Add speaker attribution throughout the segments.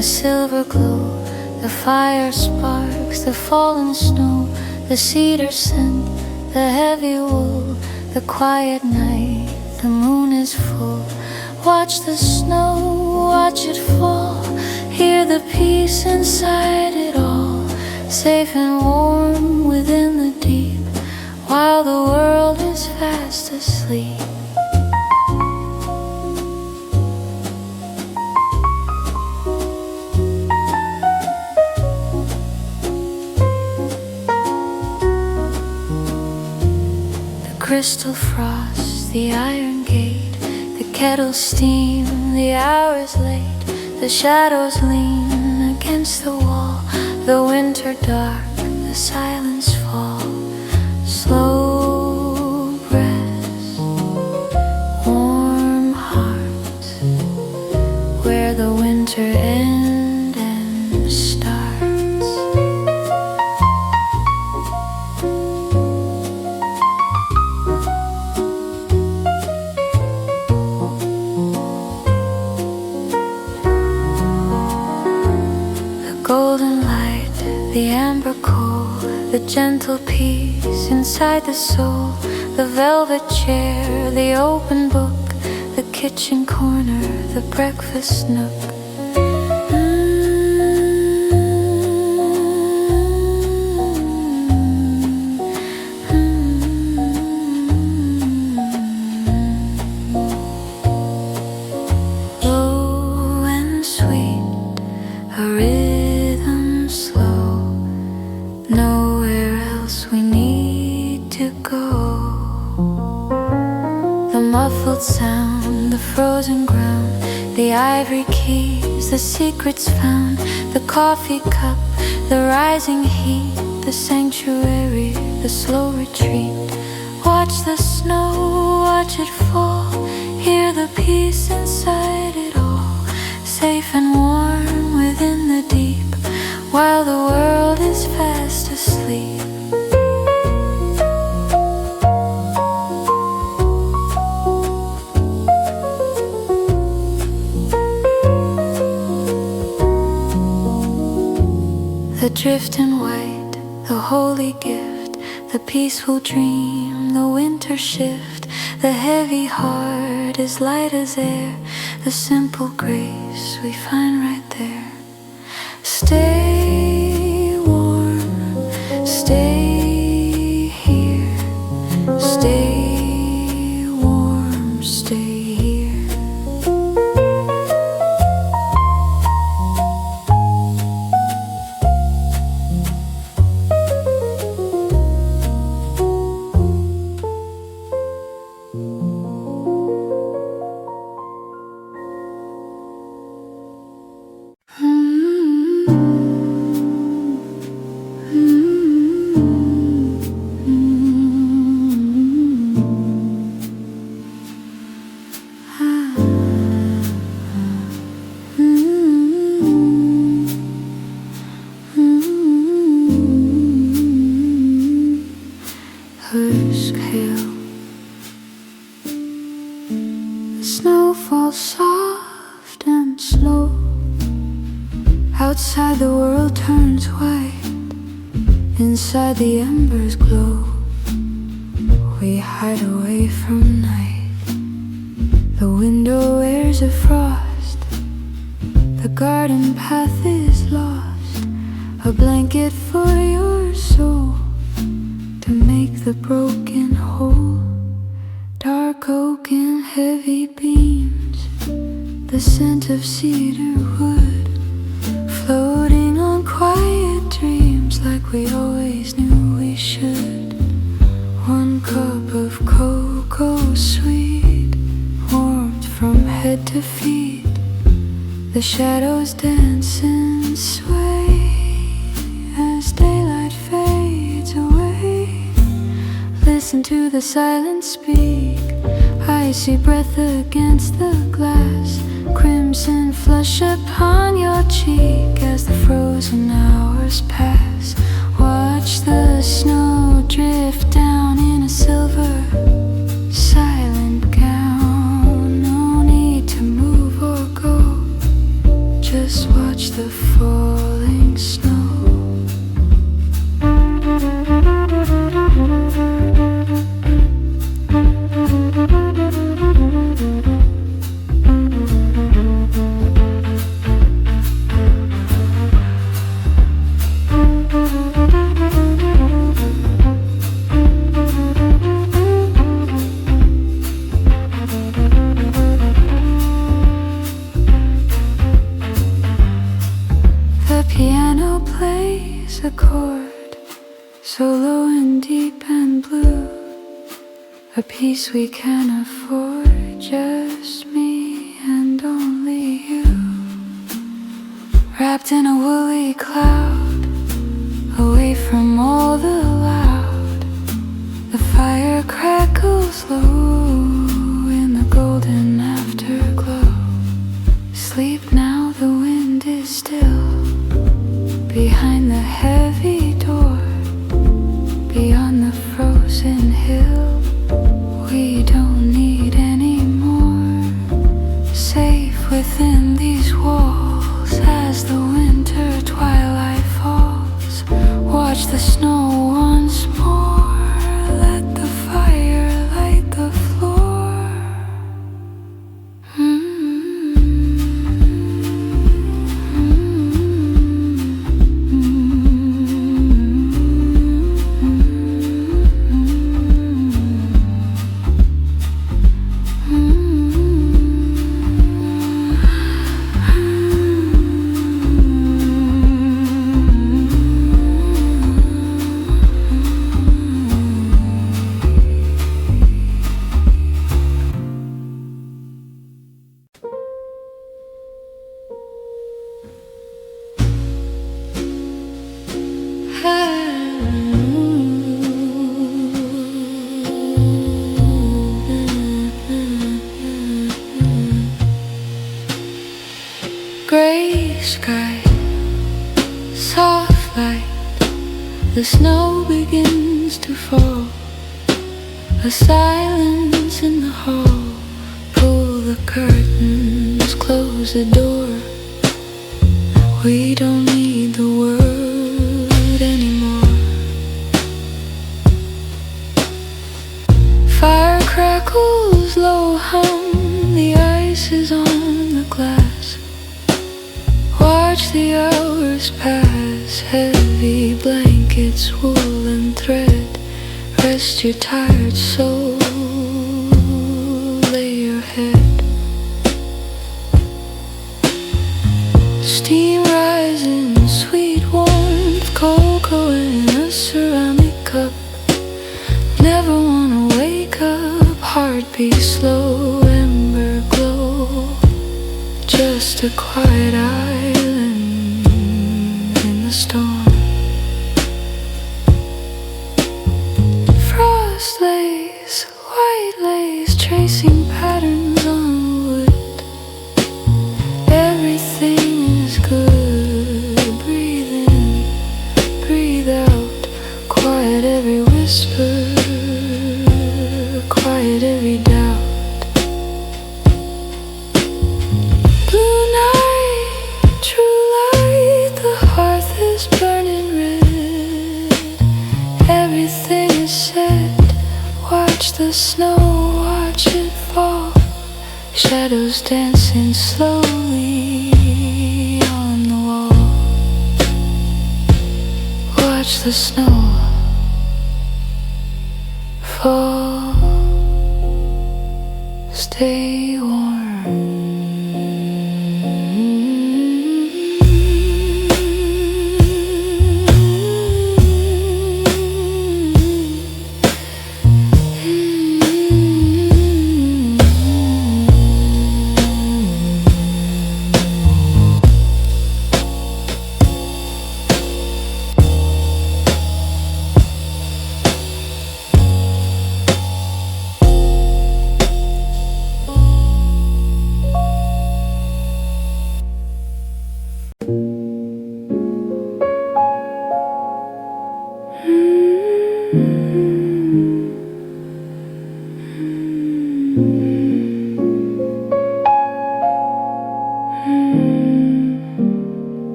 Speaker 1: a silver glow. The fire sparks, the fallen snow, the cedar scent, the heavy wool, the quiet night, the moon is full. Watch the snow, watch it fall, hear the peace inside it all, safe and warm within the deep, while the world is fast asleep. Crystal frost, the iron gate, the kettle steam, the hours late, the shadows lean against the wall, the winter dark, the silence fall. Slow breaths, warm hearts, where the winter ends and starts. Golden light, the amber coal, the gentle peace inside the soul, the velvet chair, the open book, the kitchen corner, the breakfast nook. Low and sweet, a rhythm slow, nowhere else we need to go. The muffled sound, the frozen ground, the ivory keys, the secrets found, the coffee cup, the rising heat, the sanctuary, the slow retreat. Watch the snow, watch it fall, hear the peace inside it all, safe and warm within the deep, while the world is fast asleep. The drift and white, the holy gift, the peaceful dream, the winter shift, the heavy heart as light as air, the simple grace we find right there. Stay warm, stay here, stay warm, stay here. Husk hill, the snow falls soft and slow. Outside the world turns white, inside the embers glow. We hide away from night, the window wears a frost, the garden path is lost, a blanket for your soul to make the broken whole. Dark oak and heavy beams, the scent of cedar wood, floating on quiet dreams like we always knew we should. One cup of cocoa sweet, warmth from head to feet, the shadows dance and sway as daylight fades away. Listen to the silence speak, icy breath against the glass, crimson flush upon your cheek as the frozen hours pass. Watch the snow drift down in a silver, silent gown. No need to move or go, just watch the falling snow. The piano plays a chord so low and deep and blue, a piece we can afford, just me and only you. Wrapped in a woolly cloud, away from all the loud, the fire crackles low in the golden afterglow. Sleep now, the wind is still behind the heavy door, beyond the frozen hill. We don't need any more, safe within these walls as the winter twilight falls. Watch the snow once more, let the fire light the floor. Gray sky, soft light, the snow begins to fall. A silence in the hall. Pull the curtains, close the door. We don't need the word anymore. Fire crackles, low hum, the ice is on the glass. Watch the hours pass, heavy blankets, wool and thread. Rest your tired soul, lay your head. Steam rising, sweet warmth, cocoa in a ceramic cup. Never wanna wake up, heartbeat slow, ember glow. Just a quiet island in the storm. Frost lace, white lace, tracing patterns on wood. Everything is good. Breathe in, breathe out. Quiet every whisper, quiet every doubt. Blue night, true light, the hearth is burning red. Everything is set. Watch the snow, watch it fall. Shadows dancing slowly on the wall. Watch the snow fall. Stay warm.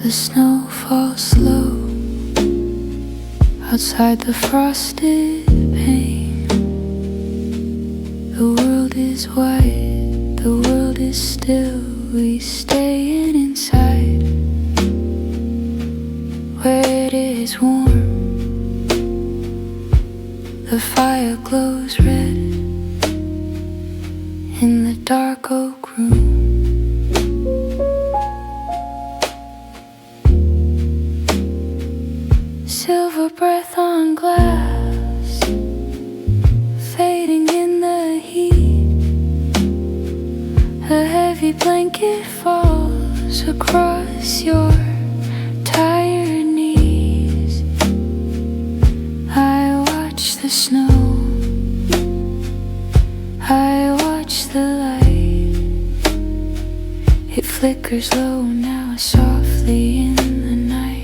Speaker 1: The snow falls slow outside the frosted pane. The world is white, the world is still. We stay inside where it is warm. The fire glows red in the dark oak room. Silver breath on glass, fading in the heat. A heavy blanket falls across your tired knees. I watch the snow, I watch the light. It flickers low now, softly in the night.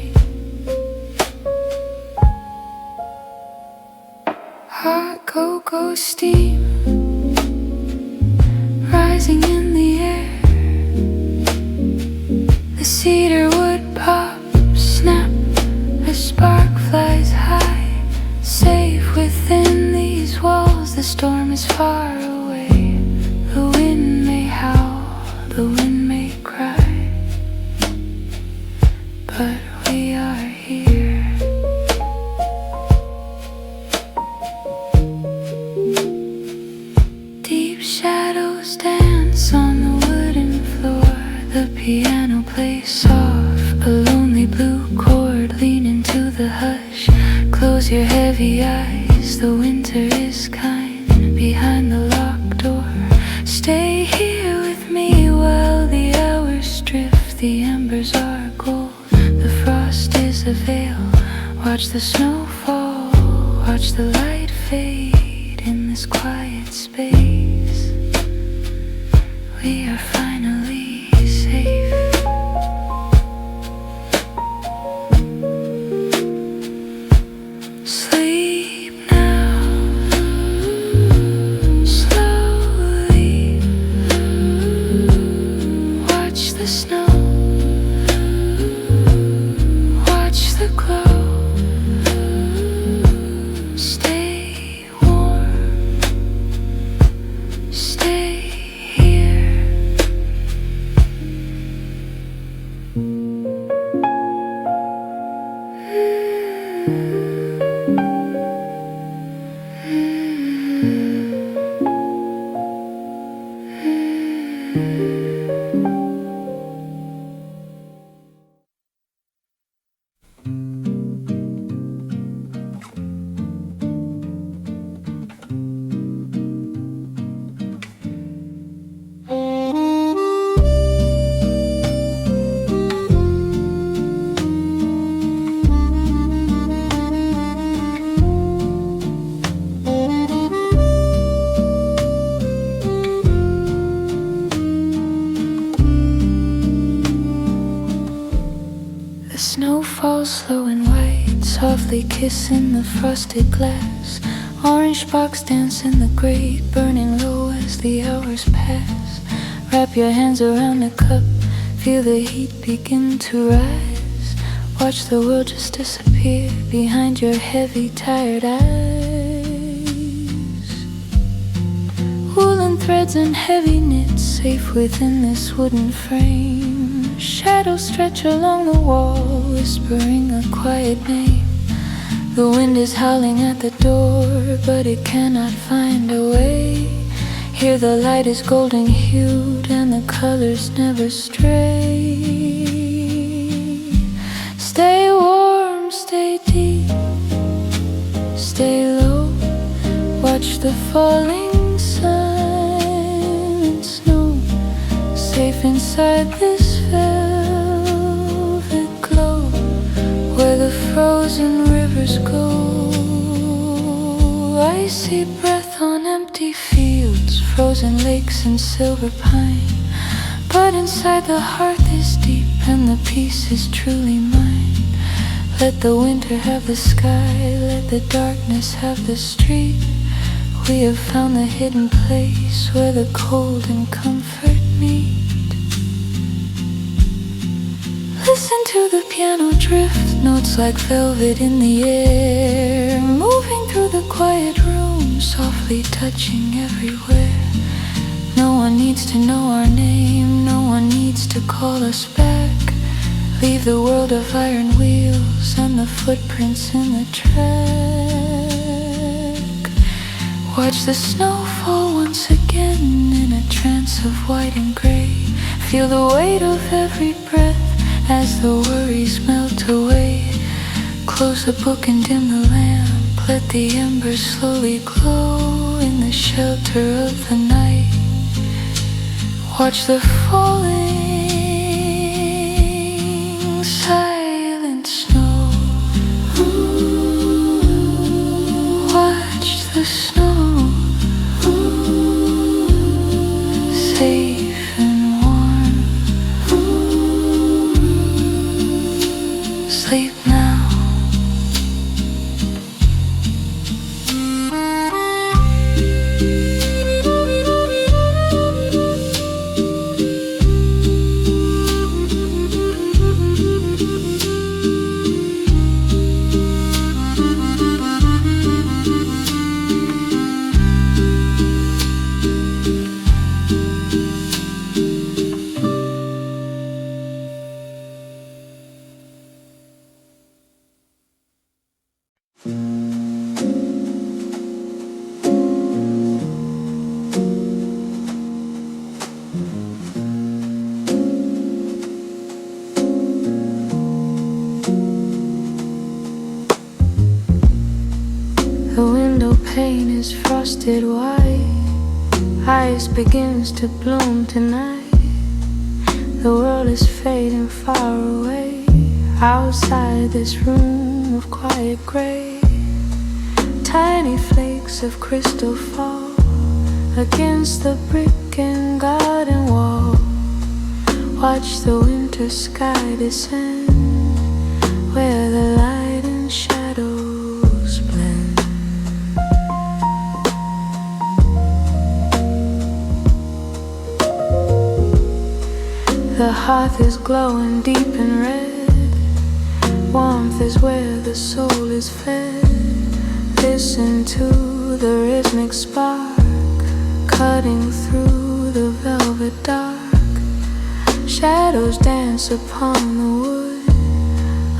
Speaker 1: Hot cocoa steam rising in the air. The cedar wood pop, snap, a spark flies high. Safe within these walls, the storm is far away. The wind may howl, the wind may cry, but we are here. Deep shadows dance on the wooden floor. The piano plays soft, a lonely blue chord. Lean into the hush, close your heavy eyes. The winter is kind behind the locked door. Stay here with me while the hours drift. The embers are gold, the frost is a veil. Watch the snow fall, watch the light fade in this quiet space. We are finally safe. Sleep now, slowly. Watch the snow, watch the glow. Stay warm, stay here. The snow falls slow and white, softly kissing the frosted glass. Orange sparks dance in the grate, burning low as the hours pass. Wrap your hands around the cup, feel the heat begin to rise. Watch the world just disappear behind your heavy, tired eyes. Woolen threads and heavy knits, safe within this wooden frame. Shadows stretch along the wall, whispering a quiet name. The wind is howling at the door, but it cannot find a way. Here the light is golden hued, and the colors never stray. Stay warm, stay deep, stay low. Watch the falling sun and snow. Safe inside this velvet glow, where the frozen rivers go. I see breath on empty fields, frozen lakes and silver pine. But inside the hearth is deep, and the peace is truly mine. Let the winter have the sky, let the darkness have the street. We have found the hidden place where the cold and comfort meet. Listen to the piano drift, notes like velvet in the air, moving through the quiet room, softly touching everywhere. No one needs to know our name, no one needs to call us back. Leave the world of iron wheels and the footprints in the track. Watch the snow fall once again in a trance of white and gray. Feel the weight of every breath as the worries melt away. Close the book and dim the lamp, let the embers slowly glow in the shelter of the night. Watch the falling silent snow. Watch the snow, safe and warm. Sleep now. The window pane is frosted white, ice begins to bloom tonight. The world is fading far away, outside this room of quiet gray. Tiny flakes of crystal fall against the brick and garden wall. Watch the winter sky descend, where the light and shadows blend. The hearth is glowing deep and red. Warmth is where the soul is fed. Listen to the rhythmic spark cutting through the velvet dark. Shadows dance upon the wood,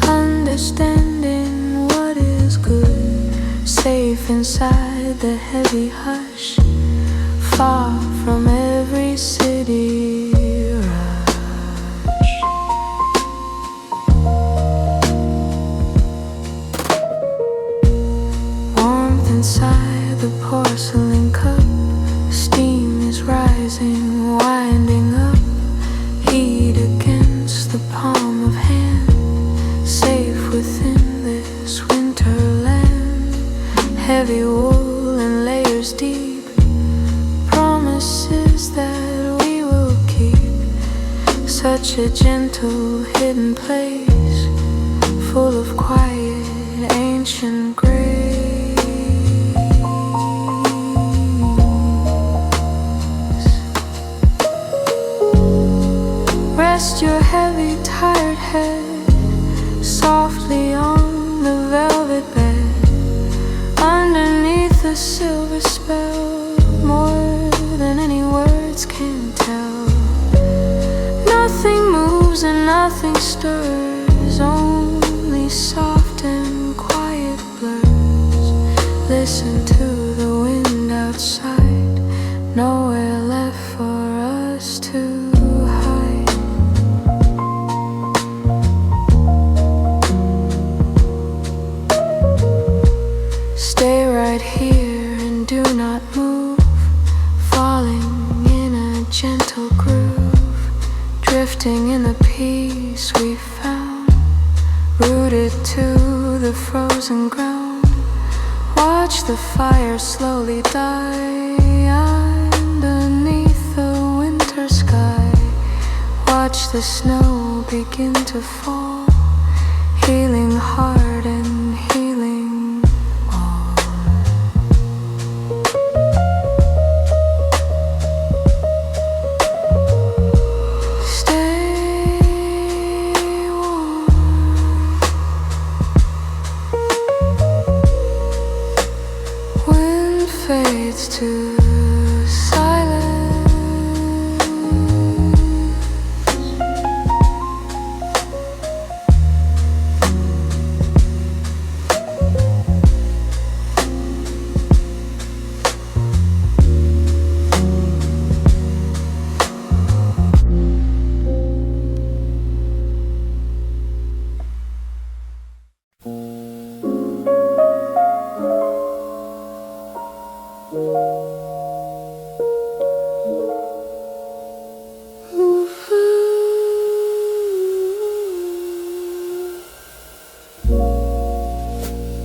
Speaker 1: understanding what is good. Safe inside the heavy hush, far from every city rush. Inside the porcelain cup, steam is rising, winding up. Heat against the palm of hand, safe within this winter land. Heavy wool and layers deep, promises that we will keep. Such a gentle hidden place, full of quiet ancient grace. Rest your heavy, tired head softly on the velvet bed. Underneath the silver spell, more than any words can tell. Nothing moves and nothing stirs, only soft and quiet blurs. Listen to the wind outside, nowhere left for us to. Stay right here and do not move, falling in a gentle groove, drifting in the peace we found, rooted to the frozen ground. Watch the fire slowly die underneath the winter sky. Watch the snow begin to fall, healing heart and healing all. Stay warm.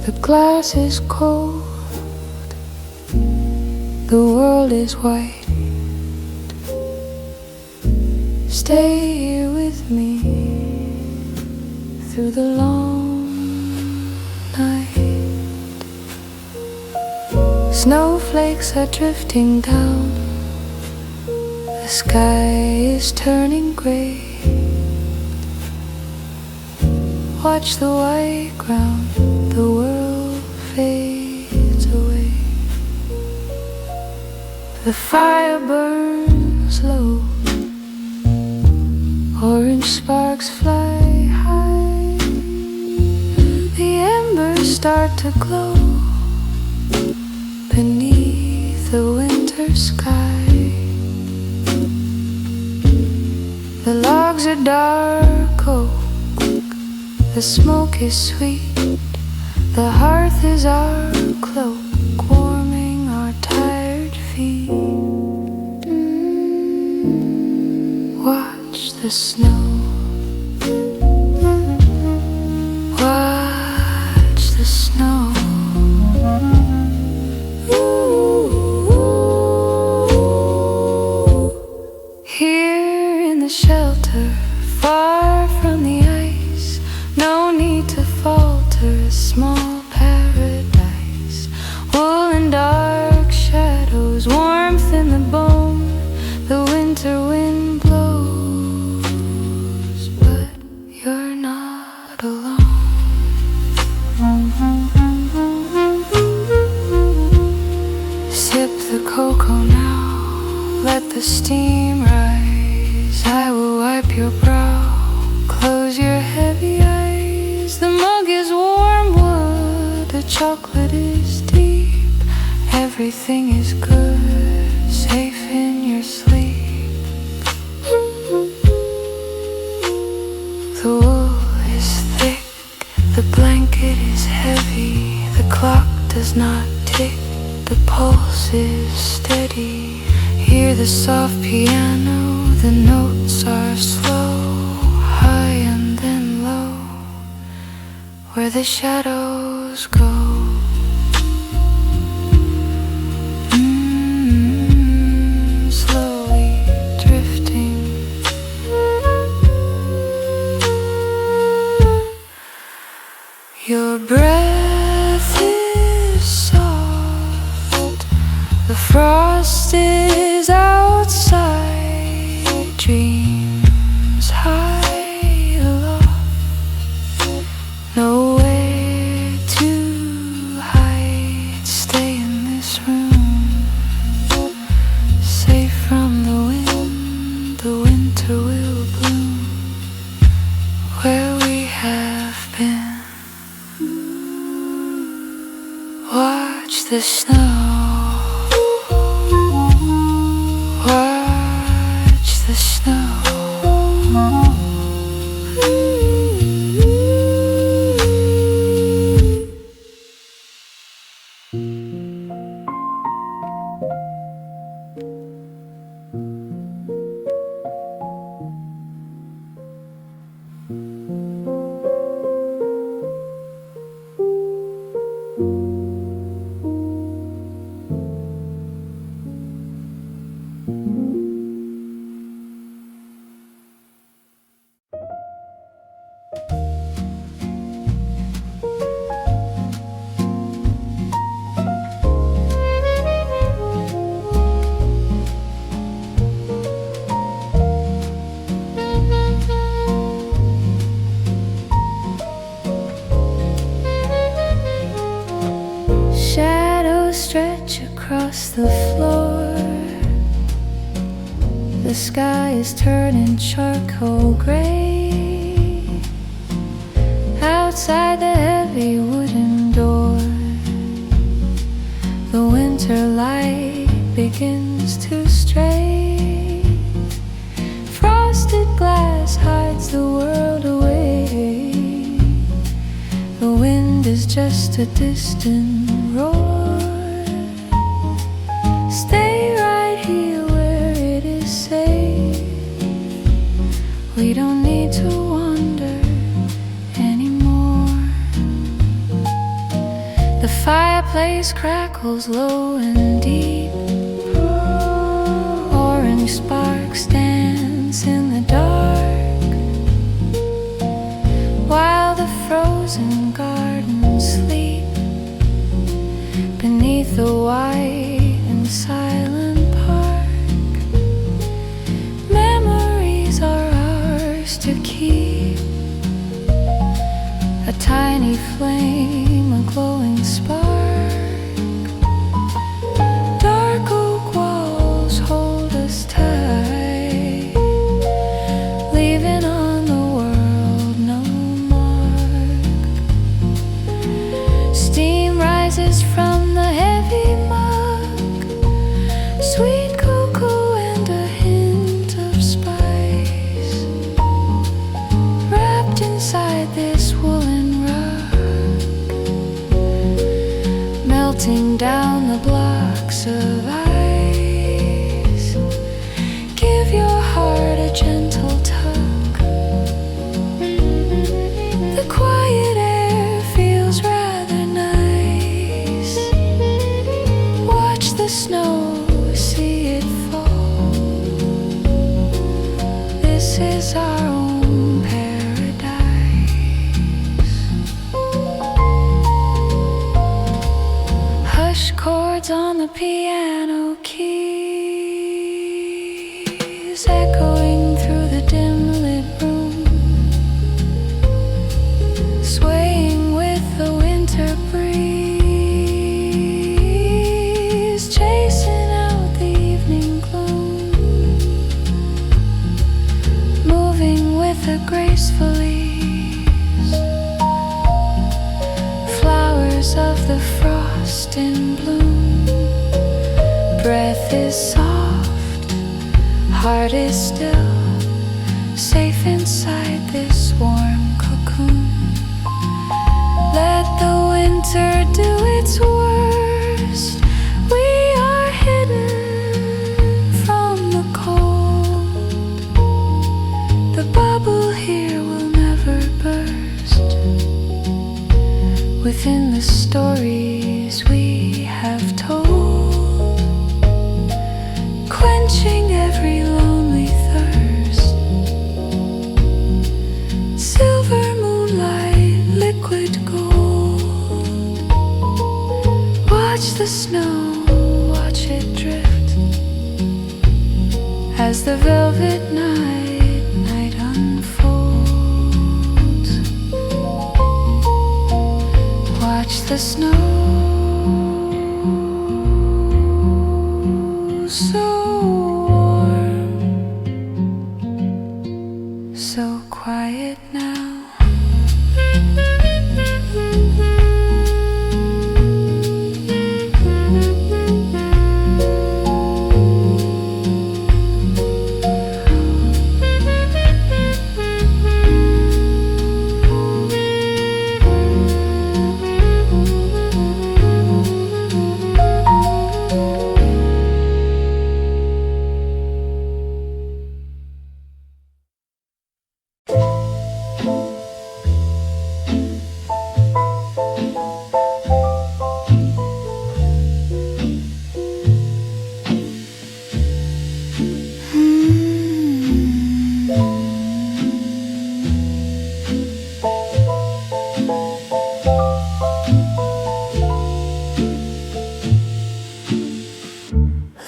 Speaker 1: The glass is cold, the world is white. Stay here with me through the long night. Snowflakes are drifting down, the sky is turning gray. Watch the white ground, the world fades away. The fire burns low, orange sparks fly high. The embers start to glow beneath the winter sky. The logs are dark oak, the smoke is sweet. The hearth is our cloak, warming our tired feet. Watch the snow, watch the snow. Here in the shelter, far from the ice, no need to falter, a small paradise. Wool and dark shadows, warmth in the bone. The winter wind blows, but you're not alone. Sip the cocoa now, let the steam rise. I will wipe your brow, close your heavy eyes. The mug is warm wood, the chocolate is deep. Everything is good, safe in your sleep. The wool is thick, the blanket is heavy. The clock does not tick, the pulse is steady. Hear the soft piano, the notes are slow, high and then low, where the shadows go. Slowly drifting. Your breath is soft, the frost is outside, dreams high aloft, nowhere to hide. Stay in this room, safe from the wind. The winter will bloom where we have been. Watch the snow, watch the snow. Shadows stretch across the floor. The sky is turning charcoal gray. Outside the heavy wooden door, the winter light begins to stray. Frosted glass hides the world away. The wind is just a distant roar. Stay right here where it is safe. We don't need to wander anymore. fireplace crackles low and deep. Orange sparks dance in the dark, while the frozen gardens sleep beneath the white and silent park. Memories are ours to keep, a tiny flame, a glowing spark. Dark oak walls hold us tight, leaving on the world no mark. Steam rises from the heavy mug, sweet cocoa and a hint of spice, wrapped inside this woolen rug, melting down the blocks of ice. Give your heart a gentle tug. The quiet air feels rather nice. Watch the snow, see it fall. This is our own paradise. Hush chords on the piano keys, echoing through the dim lit room, swaying with the winter breeze, chasing out the evening gloom, moving with a graceful ease. Flowers of the frost in bloom, breath is soft, heart is still, safe inside this warm cocoon. Let the winter do its worst. We are hidden from the cold. The bubble here will never burst. Within the stories we have told, quenching every lonely thirst. Silver moonlight, liquid gold. Watch the snow, watch it drift, as the velvet night unfolds. Watch the snow, so warm, so quiet now.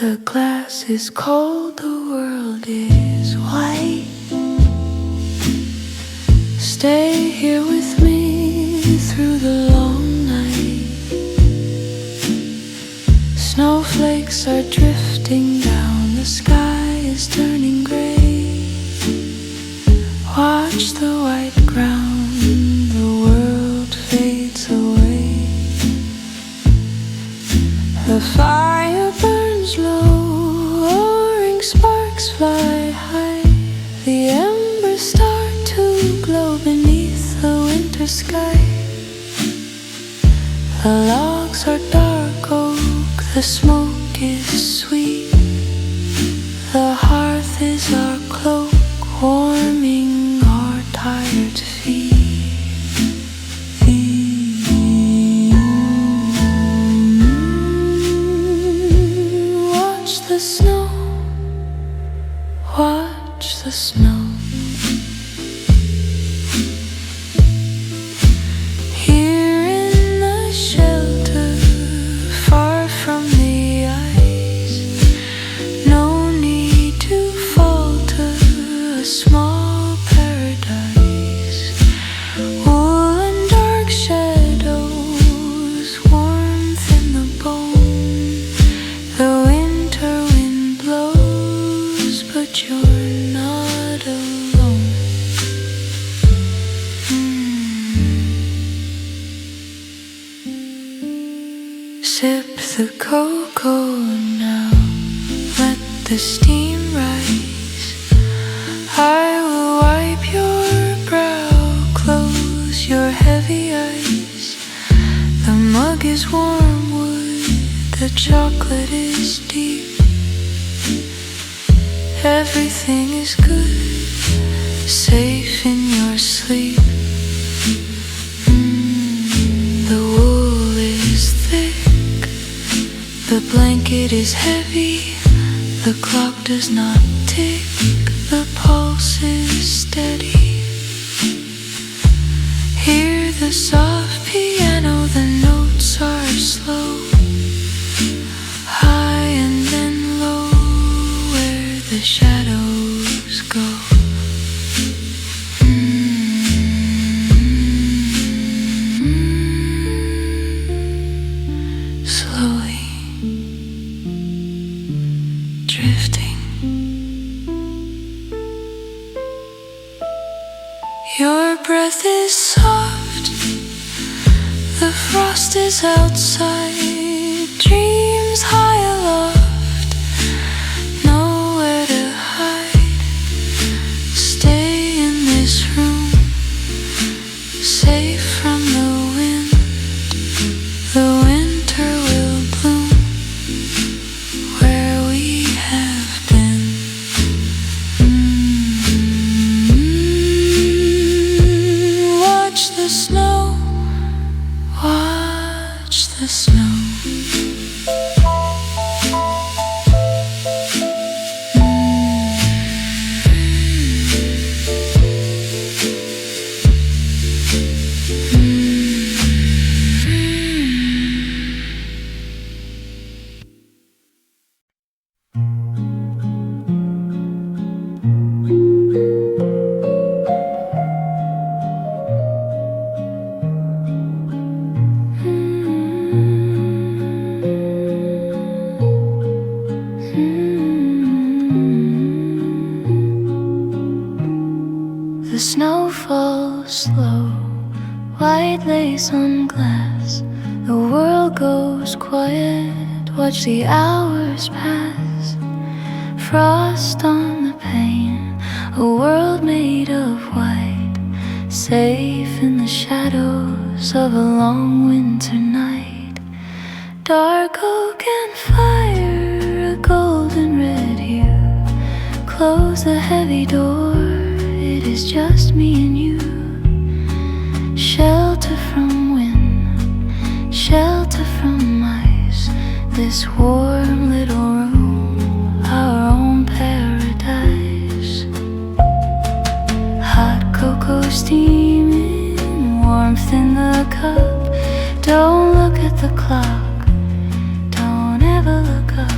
Speaker 1: The glass is cold, the world is white. Stay here with me through the long night. Snowflakes are drifting down, the sky is turning gray. Watch the white ground, the world fades away. The fire burns low, orange sparks fly high. The embers start to glow beneath the winter sky. The logs are dark oak, the smoke is sweet. The hearth is our cloak, warming our tired feet. snow, watch the snow. Here in the shelter, far from the ice, no need to falter, a small paradise. Wool and dark shadows, warmth in the bone. The winter wind blows, but you're not alone. Sip the cocoa now, let the steam rise. I will wipe your brow, close your heavy eyes. The mug is warm wood, the chocolate is deep. Everything is good, safe in your sleep. The wool is thick, the blanket is heavy, the clock does not tick, the pulse is steady. Hear the soft piano, the notes are slow, high and then low, where the shadows go. Slowly drifting. Your breath is soft, the frost is outside, dreams high aloft, nowhere to hide. Stay in this room, safe from the wind. The winter will bloom where we have been. Watch the snow, watch the snow. The snow falls slow, white lace on glass. The world goes quiet, watch the hours pass. Frost on the pane, a world made of white, safe in the shadows of a long winter night. Dark oak and fire, a golden red hue. Close the heavy door, it is just me and you. Shelter from wind, shelter from ice. This warm little room, our own paradise. Hot cocoa steaming, warmth in the cup. Don't look at the clock, don't ever look up.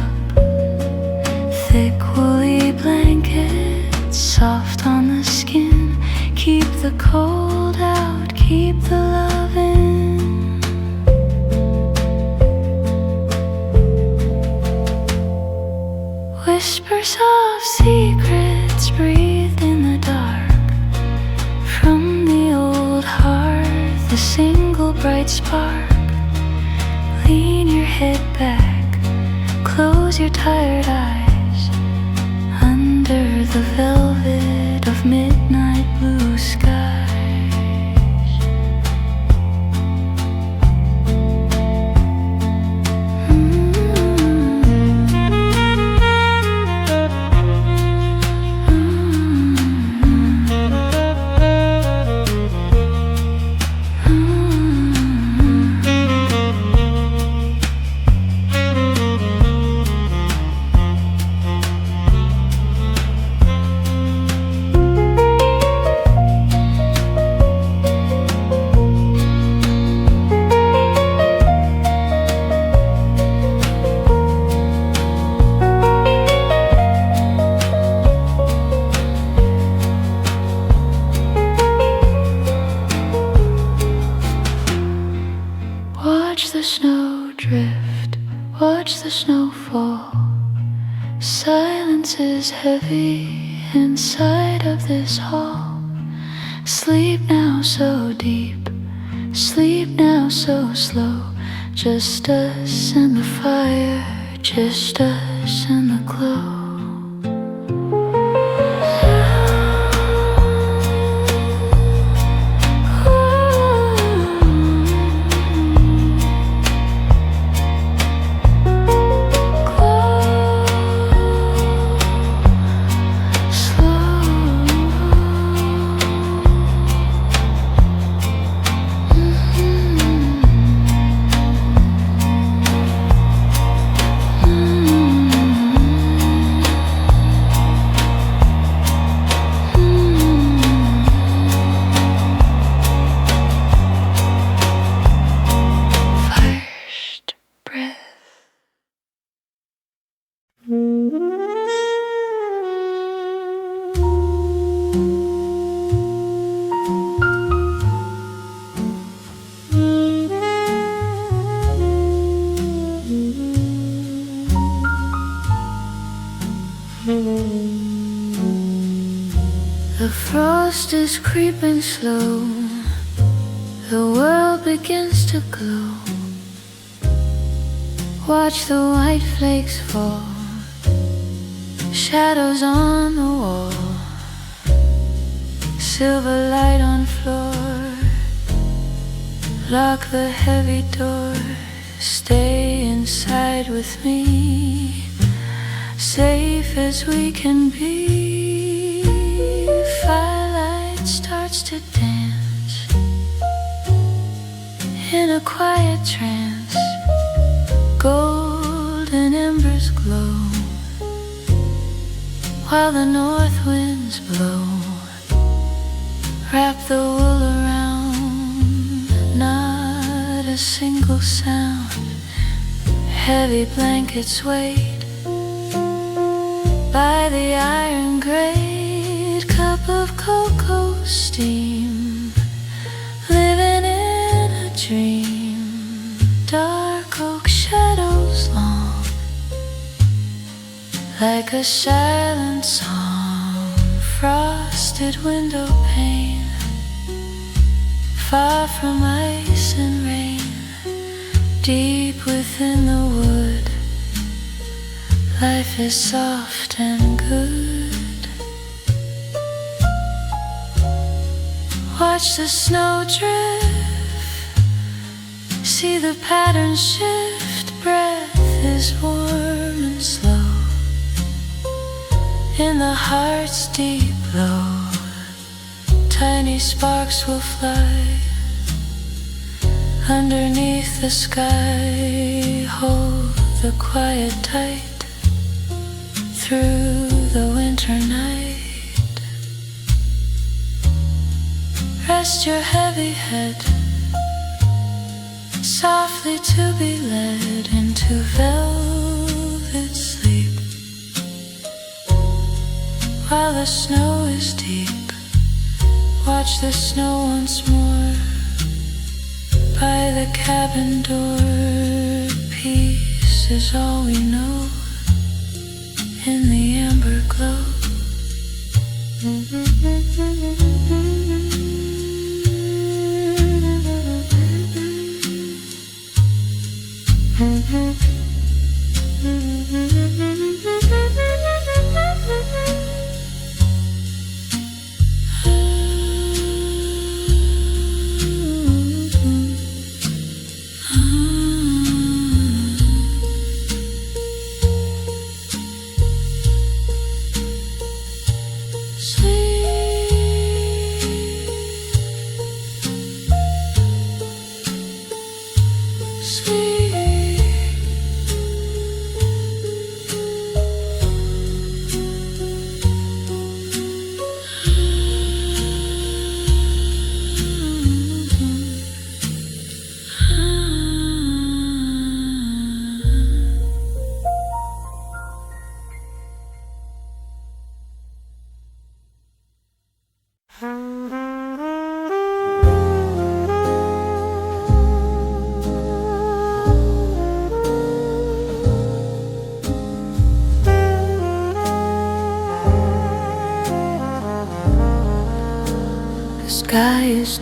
Speaker 1: Thick woolly blankets, soft on the skin. Keep the cold out, keep the love in. Whispers of secrets breathed in the dark. From the old hearth, a single bright spark. Lean your head back, close your tired eyes. Under the velvet of midnight blue skies. the snow drift, watch the snow fall. Silence is heavy inside of this hall. Sleep now so deep, sleep now so slow. Just us and the fire, just us and the glow. The frost is creeping slow, the world begins to glow. Watch the white flakes fall, shadows on the wall, silver light on floor. Lock the heavy door, stay inside with me, safe as we can be. Firelight starts to dance in a quiet trance. Golden embers glow while the north winds blow. Wrap the wool around, not a single sound. Heavy blankets wait by the iron grate. Cup of cocoa steam, living in a dream. Dark oak shadows long, like a silent song. Frosted window pane, far from ice and rain. Deep within the wood, life is soft and good. Watch the snow drift, see the pattern shift. Breath is warm and slow in the heart's deep glow. Tiny sparks will fly underneath the sky. Hold the quiet tight through the winter night. Rest your heavy head, softly to be led into velvet sleep. While the snow is deep, watch the snow once more by the cabin door. Peace is all we know in the amber glow. Sleep.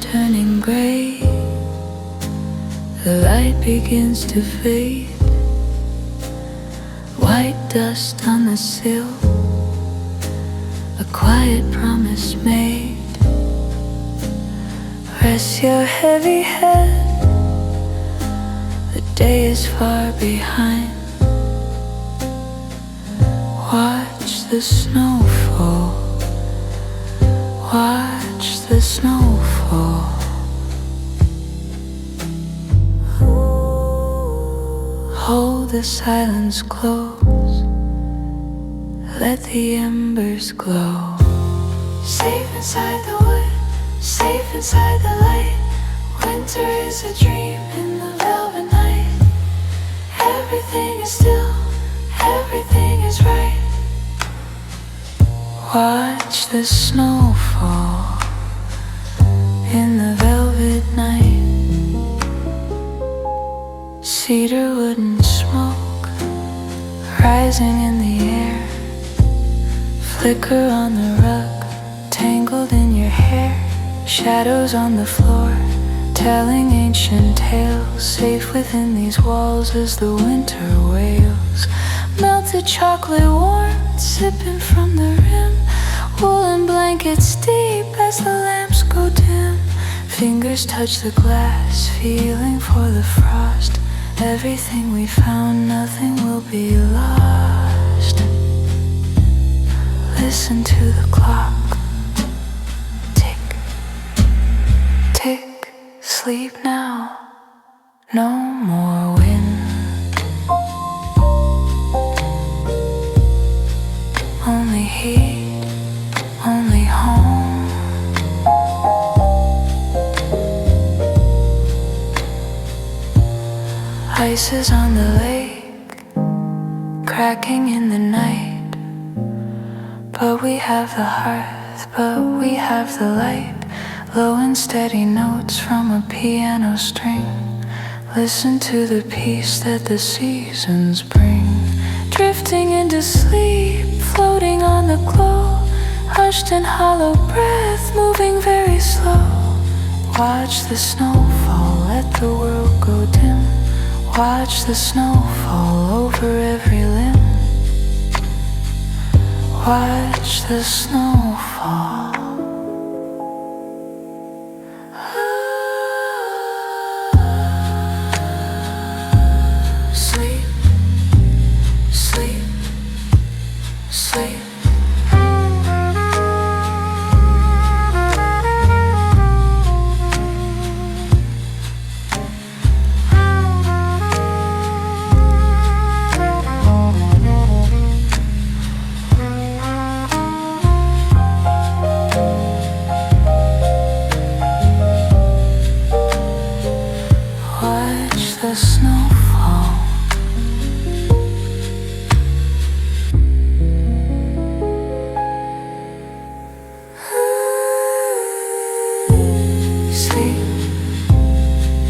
Speaker 1: turning gray. The light begins to fade. White dust on the sill, a quiet promise made. Rest your heavy head, the day is far behind. Watch the snow fall, watch the snow fall. Hold the silence close, let the embers glow. Safe inside the wood, safe inside the light. Winter is a dream in the velvet night. Everything is still, everything is right. Watch the snow fall in the velvet night. Cedar wood and smoke rising in the air, flicker on the rug, tangled in your hair. Shadows on the floor, telling ancient tales. Safe within these walls as the winter wails. Melted chocolate warmth, sipping from the rim. Woolen blankets deep as the lamps go dim. Fingers touch the glass, feeling for the frost. Everything we found, nothing will be lost. Listen to the clock. Tick, tick, sleep now. No more wind. Only heat, only home. Ice is on the lake, cracking in the night. But we have the hearth, but we have the light. Low and steady notes from a piano string. Listen to the peace that the seasons bring. Drifting into sleep, floating on the glow. Hushed and hollow breath, moving very slow. Watch the snow fall, let the world go dim. Watch the snow fall over every limb. Watch the snow fall. Sleep, sleep, sleep. The snowfall. Sleep,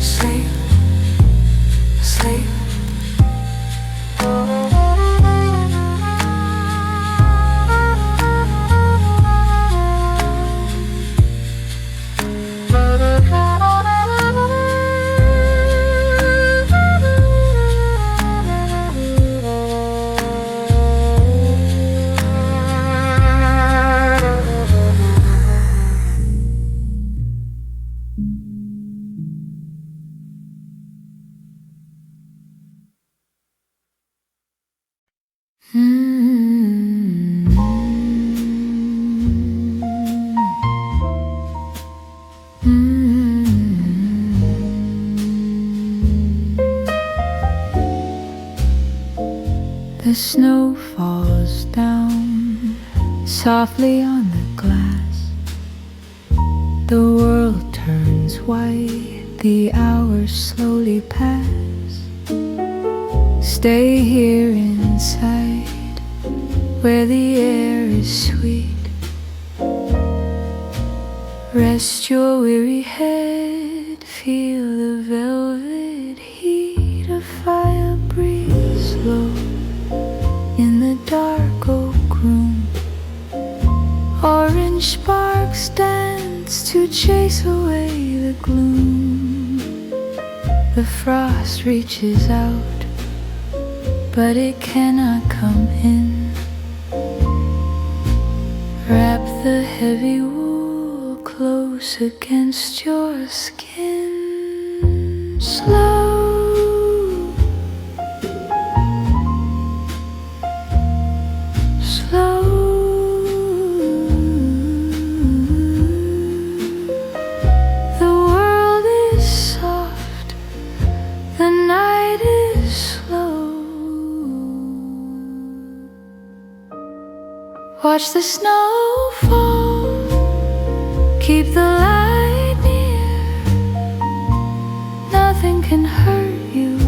Speaker 1: sleep, sleep. The snow falls down softly on the glass. The world turns white, the hours slowly pass. Stay here inside, where the air is sweet. Rest your weary head, feel the velvet heat. A fire breathes low in the dark oak room. Orange sparks dance waits to chase away the gloom. The frost reaches out, but it cannot come in. Wrap the heavy wool close against your skin. Slow, slow. The world is soft, the night is slow. Watch the snow fall, keep the light near. Nothing can hurt you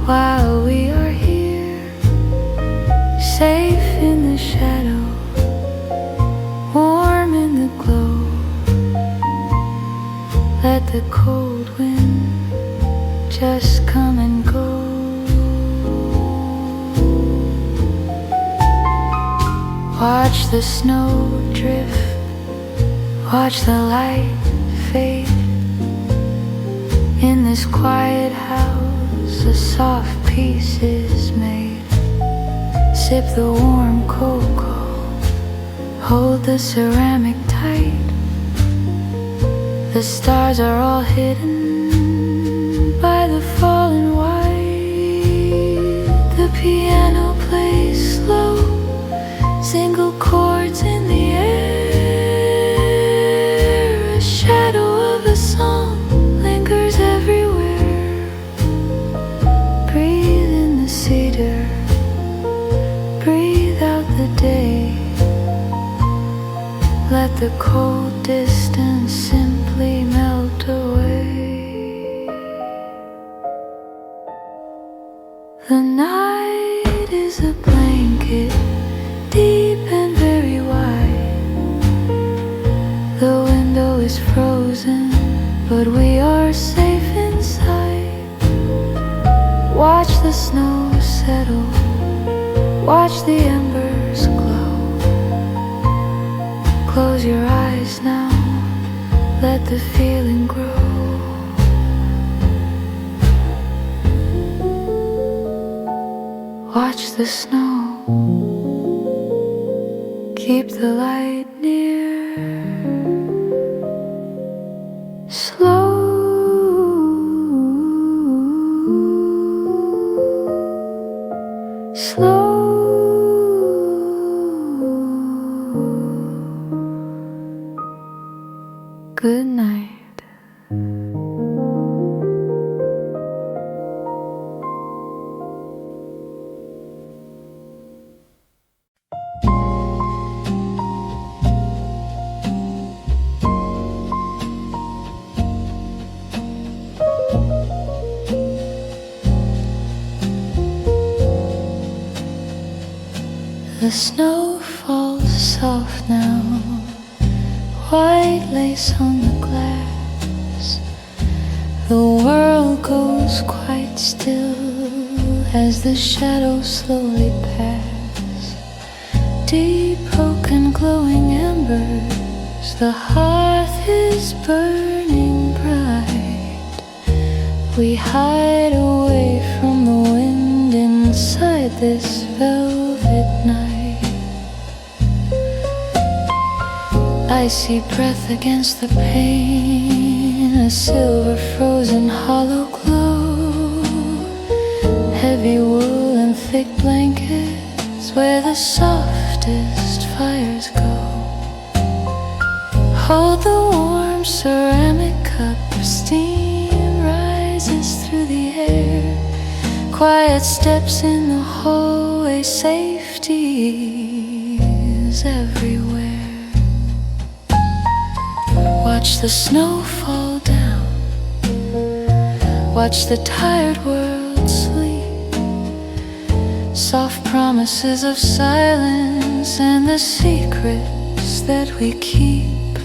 Speaker 1: while we are here, safe in the shadow, warm in the glow. Let the cold wind just come and go. Watch the snow drift, watch the light fade. In this quiet house, a soft peace is made. Sip the warm cocoa, hold the ceramic tight. The stars are all hidden by the fallen white. The piano plays slow, single chords in the air. A shadow of a song lingers everywhere. Breathe in the cedar, breathe out the day. Let the cold distance simply melt away. The night is a blanket, deep and very wide. The window is frozen, but we are safe inside. Watch the snow settle, watch the embers glow. Close your eyes now, let the feeling grow. Watch the snow, keep the light near. Slow, slow. Good night. The snow falls soft now, white lace on the glass. The world goes quite still as the shadows slowly pass. Deep oak and glowing embers, the hearth is burning bright. We hide away from the wind inside this velvet night. Icy breath against the pane, a silver frozen hollow glow. Heavy wool and thick blankets where the softest fires go. Hold the warm ceramic cup, steam rises through the air. Quiet steps in the hallway, safety is everywhere. Watch the snow fall down, watch the tired world sleep. Soft promises of silence and the secrets that we keep.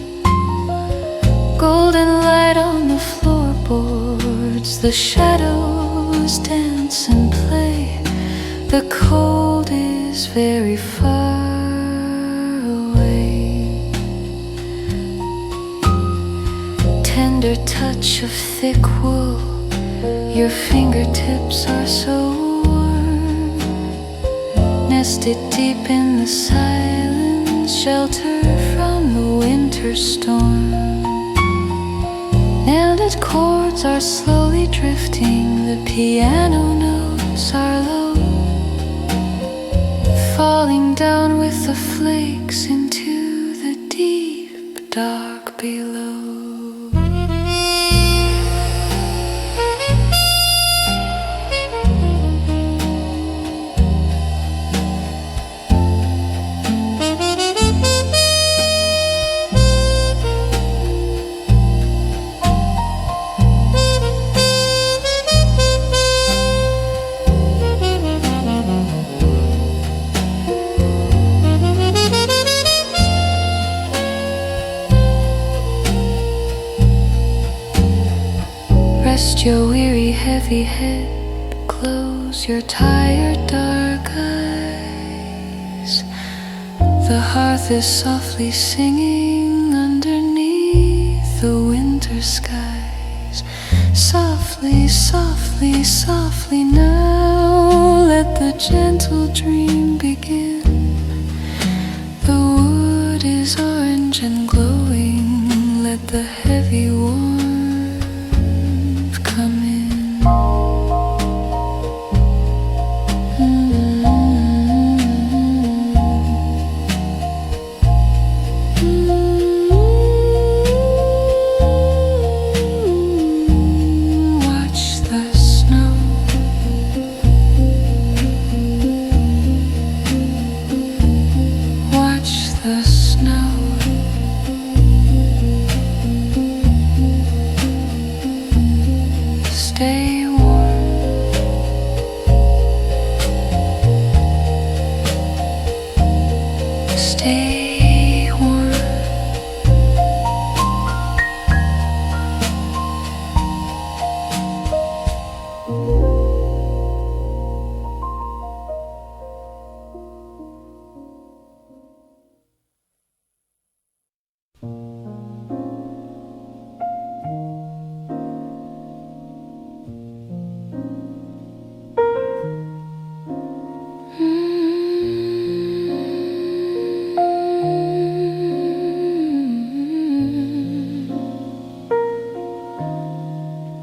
Speaker 1: Golden light on the floorboards, the shadows dance and play. The cold is very far away. tender touch of thick wool. Your fingertips are so warm, nested deep in the silence, shelter from the winter storm. Nailed chords are slowly drifting, the piano notes are low, falling down with the flakes into the deep dark below. Rest your weary, heavy head, close your tired, dark eyes. The hearth is softly singing underneath the winter skies. Softly, softly, softly now, let the gentle dream begin. The wood is orange and glowing, let the heavy warmth come in. Watch the snow. Watch the snow. Stay warm. Stay warm.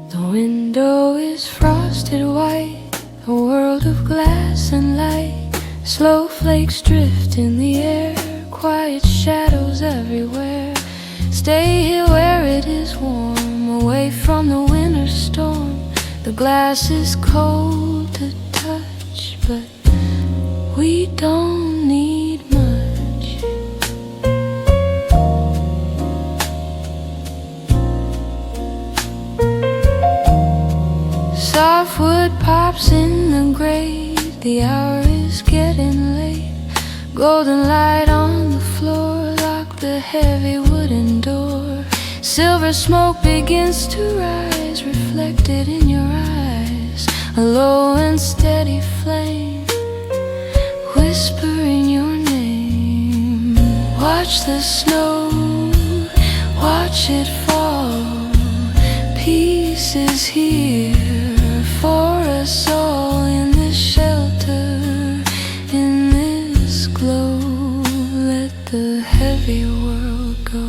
Speaker 1: The window is frosted white, a world of glass and light. Slow flakes drift in the air, quiet shadows everywhere. Stay here where it is warm, away from the winter storm. The glass is cold to touch, but we don't need much. Softwood pops in the grate, the hour is getting late. Golden light on the floor, lock the heavy wooden door. Silver smoke begins to rise, reflected in your eyes. A low and steady flame, whispering your name. Watch the snow, watch it fall. Peace is here for us all in this shelter, in this glow. Let the heavy world go.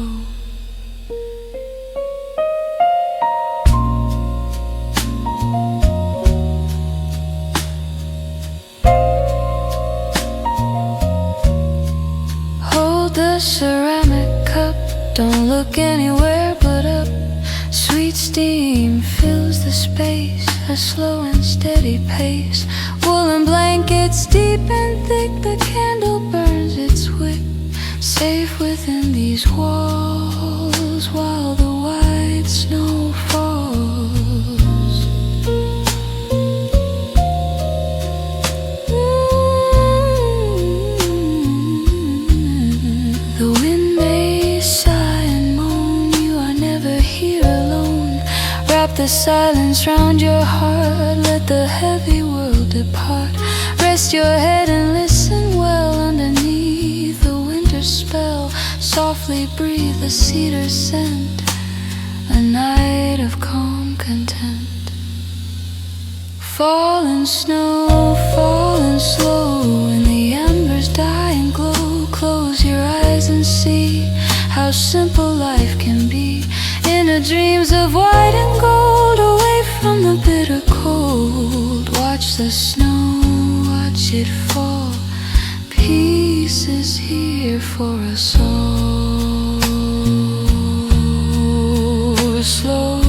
Speaker 1: Hold the ceramic cup, don't look anywhere but up. Sweet steam fills the space, a slow and steady pace. Woolen blankets deep and thick, the candle burns its wick. Safe within these walls while the white snow falls. The wind may sigh and moan, you are never here alone. Wrap the silence round your heart, let the heavy world depart. Rest your head and listen well underneath the winter spell. Softly breathe the cedar scent, a night of calm content. Falling snow, falling slow, and the embers die and glow. Close your eyes and see how simple life can be. Inner dreams of white and gold, away from the bitter cold. Watch the snow, watch it fall. Peace is here for us all. Slow,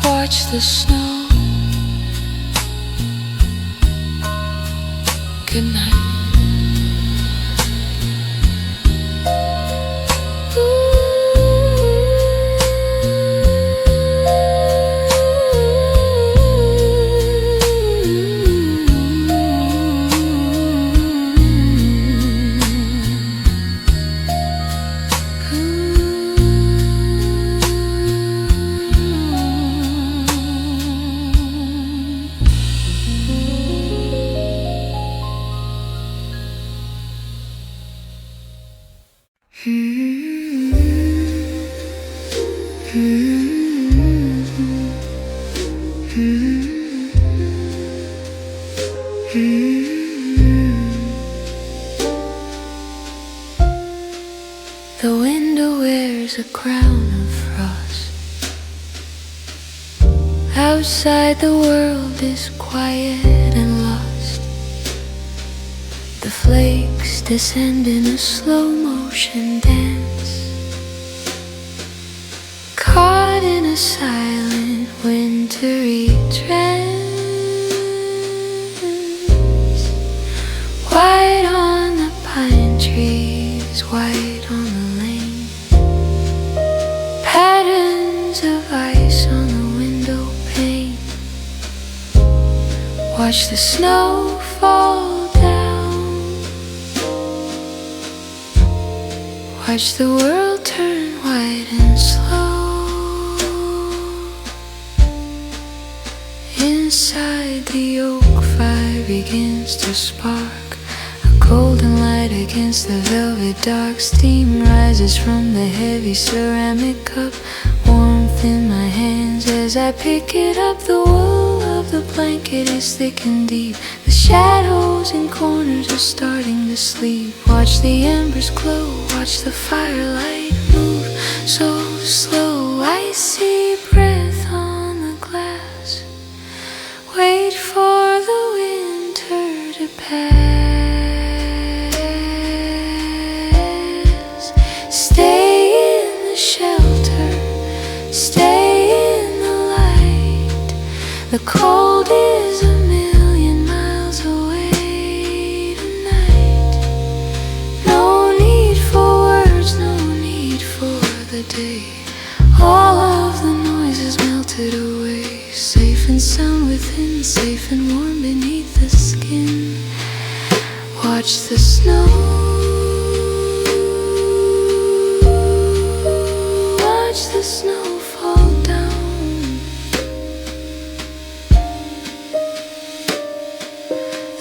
Speaker 1: watch the snow. Good night. The window wears a crown of frost. Outside the world is quiet and lost. The flakes descend in a slow motion dance, caught in a silent wintry trance. White on the pine trees, white on the lane, patterns of ice on the window pane. Watch the snow fall down, watch the world turn white and slow. Inside the oak fire begins to spark, golden light against the velvet dark. Steam rises from the heavy ceramic cup, warmth in my hands as I pick it up. The wool of the blanket is thick and deep. The shadows in corners are starting to sleep. Watch the embers glow, watch the firelight move so slow. I see breath on the glass, wait for the winter to pass. The cold is a million miles away tonight. No need for words, no need for the day. All of the noise is melted away, safe and sound within, safe and warm beneath the skin. Watch the snow, watch the snow fall down.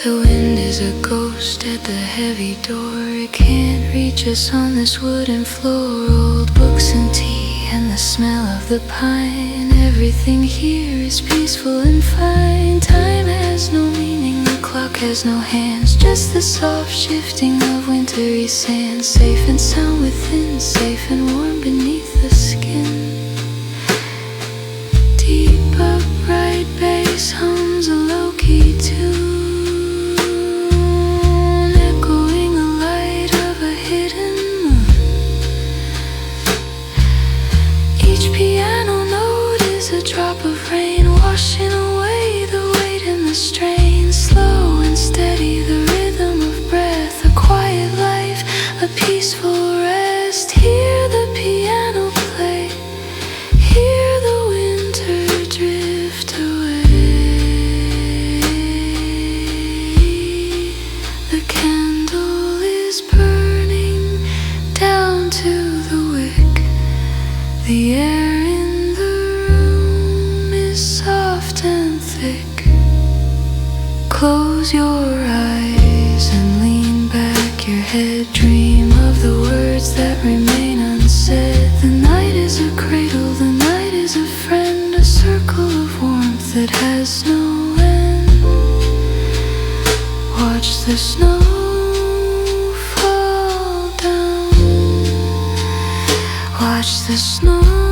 Speaker 1: The wind is a ghost at the heavy door. It can't reach us on this wooden floor. Old books and tea and the smell of the pine. Everything here is peaceful and fine. Time has no meaning, the clock has no hands, just the soft shifting of wintry sand. Safe and sound within, safe and warm beneath the skin. Deep upright bass hums a low-key tune, drop of rain washing away the weight and the strain. Slow and steady, the rhythm of breath, a quiet life, a peaceful rest. Hear the piano play, hear the winter drift away. head, dream of the words that remain unsaid. The night is a cradle, the night is a friend, a circle of warmth that has no end. Watch the snow fall down, watch the snow